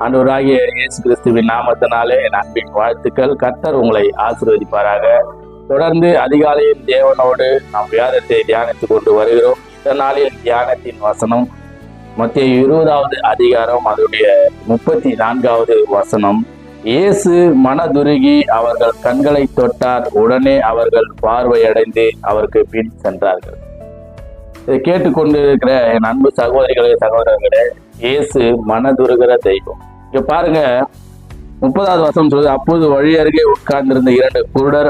ஆண்டவராகிய இயேசு கிறிஸ்துவின் நாமத்தினாலே என் அன்பின் வாழ்த்துக்கள். கர்த்தர் உங்களை ஆசீர்வதிப்பாராக. தொடர்ந்து அதிகாலையில் தேவனோடு நாம் வேதத்தை தியானித்துக் கொண்டு வருகிறோம். இந்த நாளில் தியானத்தின் வசனம் மத்தேயு 20வது அதிகாரம் அதனுடைய 34வது வசனம். இயேசு மனதுருகி அவர்கள் கண்களை தொட்டார், உடனே அவர்கள் பார்வையடைந்து அவருக்கு பின் சென்றார்கள். இதை கேட்டுக்கொண்டு இருக்கிற என் அன்பு சகோதரிகளே சகோதரர்களே, இயேசு மனதுருகிற தெய்வம். இங்க பாருங்க, 30வது வசனம் சொல்லுது, அப்போது வழி அருகே உட்கார்ந்திருந்த 2 குருடர்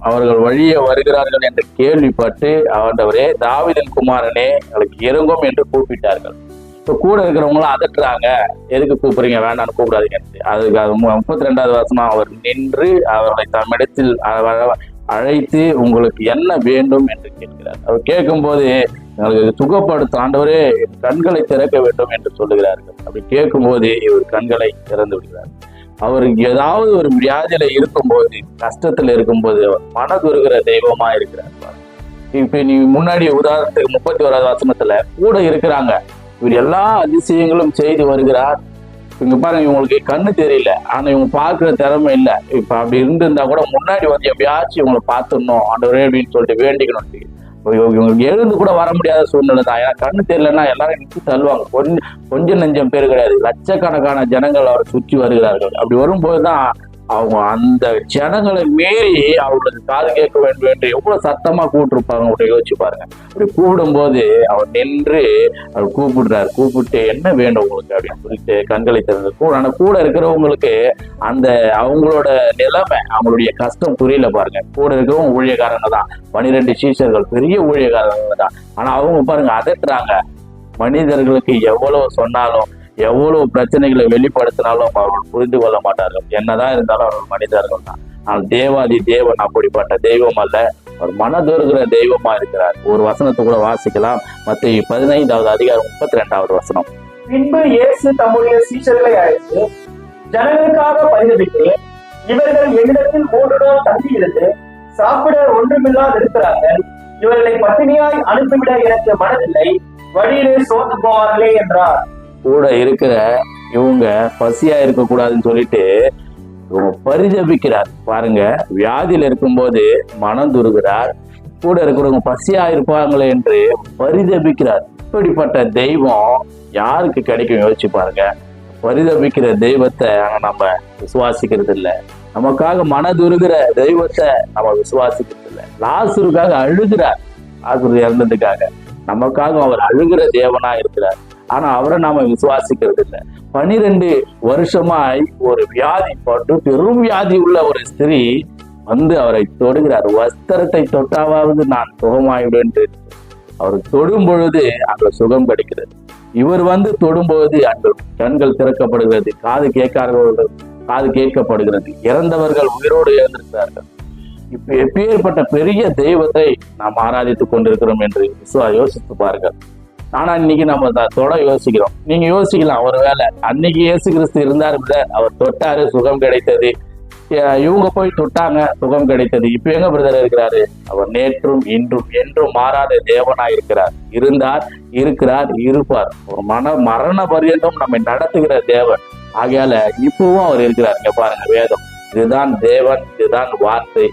அவர்கள் வழியே வருகிறார்கள் என்று கேள்விப்பட்டு, ஆண்டவரே தாவீதின் குமாரனே எங்களுக்கு இறங்கும் என்று கூப்பிட்டார்கள். இப்போ கூட இருக்கிறவங்களும் அதட்டுறாங்க, எதுக்கு கூப்பிடுறீங்க, வேண்டாம்னு கூப்பிடாதீங்க. அதுக்கு 32வது வசனம், அவர் நின்று அவர்களை தம்மிடத்தில் அழைத்து உங்களுக்கு என்ன வேண்டும் என்று கேட்கிறார். அவர் கேட்கும்போது எங்களுக்கு சுகப்படுத்தும் ஆண்டவரே கண்களை திறக்க வேண்டும் என்று சொல்லுகிறார்கள். அப்படி கேட்கும்போது இவர் கண்களை திறந்து விடுகிறார். அவருக்கு ஏதாவது ஒரு வியாதியில இருக்கும்போது, கஷ்டத்துல இருக்கும்போது அவர் மனதுருகிற தெய்வமா இருக்கிறார். இப்ப நீ முன்னாடி உதாரணத்துக்கு 31வது வசனத்துல கூட இருக்கிறாங்க, இவர் எல்லா அதிசயங்களும் செய்து வருகிறார். இங்க பாருங்க, இவங்களுக்கு கண்ணு தெரியல, ஆனா இவங்க பார்க்கிற திறமை இல்லை. இப்ப அப்படி இருந்திருந்தா கூட முன்னாடி வந்து எப்பயாச்சும் இவங்களை பார்த்துடணும் ஆண்டவரே அப்படின்னு சொல்லிட்டு வேண்டிக்கணும். இவங்களுக்கு எழுந்து கூட வர முடியாத சூழ்நிலை தான். ஏன்னா கண்ணு தெரியலன்னா எல்லாரும் நிறுத்தி தள்ளுவாங்க. கொஞ்சம் நெஞ்சம் பேர் கிடையாது, லட்சக்கணக்கான ஜனங்கள் அவரை சுற்றி வருகிறார்கள். அப்படி வரும்போதுதான் அவங்க அந்த ஜனங்களை மீறி அவங்களுக்கு காது கேட்க வேண்டும் என்று எவ்வளவு சத்தமா கூப்பிட்டுருப்பாங்க. அப்படி யோசிச்சு பாருங்க. அப்படி கூப்பிடும்போது அவர் நின்று அவர் கூப்பிட்டு என்ன வேண்டும் உங்களுக்கு அப்படின்னு சொல்லிட்டு கண்களை திறந்து ஆனா கூட இருக்கிறவங்களுக்கு அந்த அவங்களோட நிலைமை, அவங்களுடைய கஷ்டம் புரியல பாருங்க. கூட இருக்கிறவங்க ஊழியக்காரங்க தான், 12 சீஷர்கள் பெரிய ஊழியக்காரங்க தான். ஆனா அவங்க பாருங்க அதட்டுறாங்க. மனிதர்களுக்கு எவ்வளவு சொன்னாலும் எவ்வளவு பிரச்சனைகளை வெளிப்படுத்தினாலும் அவர்கள் புரிந்து கொள்ள மாட்டார்கள். என்னதான் இருந்தாலும் அவர்கள் மனிதர்கள் தான். ஆனால் தேவாதி தேவன் அப்படிப்பட்ட தெய்வம் அல்ல, அவர் மனதுருகிற தெய்வமா இருக்கிறார். ஒரு வசனத்தை கூட வாசிக்கலாம். மத்தேயு 15வது அதிகாரம் 32வது வசனம். பின்பு இயேசு தம்முடைய சீஷர்களை அழைத்து ஜனங்களுக்காக பரிதபித்து, இவர்கள் என்னிடத்தில் 3 நாள் தங்கியிருந்து சாப்பிட ஒன்றுமில்லாது இருக்கிறார்கள், இவர்களை பட்டினியாய் அனுப்பிவிட எனக்கு மனதில்லை, வழியிலே சோர்ந்து போவார்களே என்றார். கூட இருக்கிற இவங்க பசியா இருக்க கூடாதுன்னு சொல்லிட்டு இவங்க பரிதபிக்கிறார் பாருங்க. வியாதியில இருக்கும்போது மனம் துருகிறார், கூட இருக்கிறவங்க பசியா இருப்பாங்களே என்று பரிதபிக்கிறார். இப்படிப்பட்ட தெய்வம் யாருக்கு கிடைக்கும் யோசிச்சு பாருங்க. பரிதபிக்கிற தெய்வத்தை நம்ம விசுவாசிக்கிறது இல்லை. நமக்காக மனதுருகிற தெய்வத்தை நம்ம விசுவாசிக்கிறது இல்லை. லாசருக்காக அழுகிறார், லாசரு இறந்ததுக்காக நமக்காக அவர் அழுகிற தேவனா இருக்கிறார். ஆனா அவரை நாம விசுவாசிக்கிறது இல்லை. 12 வருஷமாய் ஒரு வியாதி போட்டு பெரும் வியாதி உள்ள ஒரு ஸ்திரீ வந்து அவரை தொடுகிறார். வஸ்திரத்தை தொட்டாவது நான் சுகமாயிடுவேன். அவர் தொடும் பொழுது அங்க சுகம் கிடைக்கிறது. இவர் வந்து தொடும்போது அங்கு கண்கள் திறக்கப்படுகிறது, காது கேட்கப்படுகிறது. இறந்தவர்கள் உயிரோடு இறந்திருக்கிறார்கள். இப்ப எப்பேற்பட்ட பெரிய தெய்வத்தை நாம் ஆராதித்துக் கொண்டிருக்கிறோம் என்று யோசித்து பாருங்கள். ஆனா இன்னைக்கு நம்ம தொட யோசிக்கிறோம். நீங்க யோசிக்கலாம், ஒருவேளை அன்னைக்கு இயேசு கிறிஸ்து இருந்தாரு, அவர் தொட்டாரு சுகம் கிடைத்தது, இவங்க போய் தொட்டாங்க சுகம் கிடைத்தது. இப்ப எங்க பிரதர் இருக்கிறாரு? அவர் நேற்றும் இன்றும் என்றும் மாறாத தேவனா இருக்கிறார், இருந்தார், இருக்கிறார், இருப்பார். ஒரு மரண பரியந்தம் நம்மை நடத்துகிற தேவன். ஆகையால இப்பவும் அவர் இருக்கிறார். இங்க பாருங்க, வேதம் இதுதான் தேவன், இதுதான் வார்த்தை.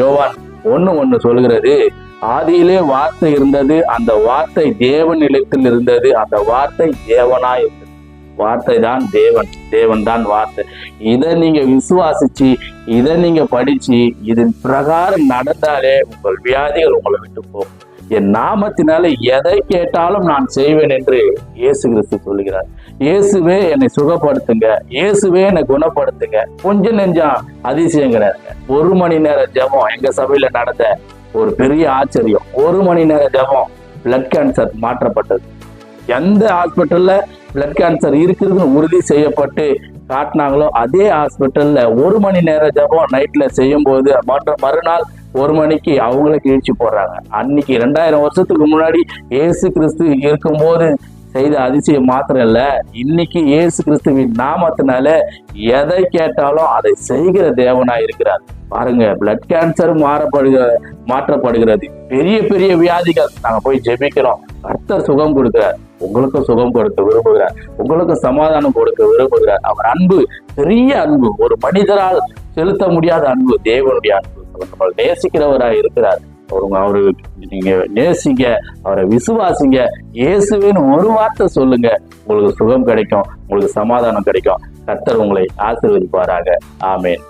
யோவான் 1:1 சொல்கிறது, ஆதியிலே வார்த்தை இருந்தது, அந்த வார்த்தை தேவன் நிலத்தில் இருந்தது, அந்த வார்த்தை தேவனாய் இருந்தது. வார்த்தை தான் தேவன், தேவன் தான் வார்த்தை. இதை நீங்க விசுவாசிச்சு, இதை நீங்க படிச்சு, இதன் பிரகாரம் நடந்தாலே உங்கள் வியாதிகள் உங்களை விட்டு போகும். என் நாமத்தினால எதை கேட்டாலும் நான் செய்வேன் என்று இயேசு கிறிஸ்து சொல்லுகிறார். இயேசுவே என்னை சுகப்படுத்துங்க, இயேசுவே என்னை குணப்படுத்துங்க. கொஞ்சம் நெஞ்சம் அதிசயம் கிடையாதுங்க. 1 மணி நேர ஜெபம் எங்க சபையில நடந்த ஒரு பெரிய ஆச்சரியம். 1 மணி நேர ஜெபம், பிளட் கேன்சர் மாற்றப்பட்டது. எந்த ஹாஸ்பிட்டல்ல பிளட் கேன்சர் இருக்குதுன்னு உறுதி செய்யப்பட்டு காட்டினாங்களோ அதே ஹாஸ்பிட்டல்ல 1 மணி நேர ஜெபம் நைட்ல செய்யும் போது மறுநாள் 1 மணிக்கு அவங்கள கிழிச்சு போடுறாங்க. அன்னைக்கு 2000 வருஷத்துக்கு முன்னாடி இயேசு கிறிஸ்து இருக்கும்போது செய்த அதிசயம் மாத்திரம் இல்ல, இன்னைக்கு இயேசு கிறிஸ்துவின் நாமத்தினால எதை கேட்டாலும் அதை செய்கிற தேவனா இருக்கிறார். பாருங்க, பிளட் கேன்சர் மாற்றப்படுகிறது. பெரிய பெரிய வியாதிகள் நாங்க போய் ஜெபிக்கிறோம், கர்த்தர் சுகம் கொடுக்கிறார். உங்களுக்கும் சுகம் கொடுக்க விரும்புகிறார், உங்களுக்கு சமாதானம் கொடுக்க விரும்புகிறார். அவர் அன்பு பெரிய அன்பு, ஒரு மனிதரால் செலுத்த முடியாத அன்பு, தேவனுடைய அன்பு. நம்ம நேசிக்கிறவராக இருக்கிறார். அவரு நீங்க நேசிங்க, அவரை விசுவாசிங்க, இயேசுவின் ஒரு வார்த்தை சொல்லுங்க, உங்களுக்கு சுகம் கிடைக்கும், உங்களுக்கு சமாதானம் கிடைக்கும். கர்த்தர் உங்களை ஆசீர்வதிப்பாராக. ஆமென்.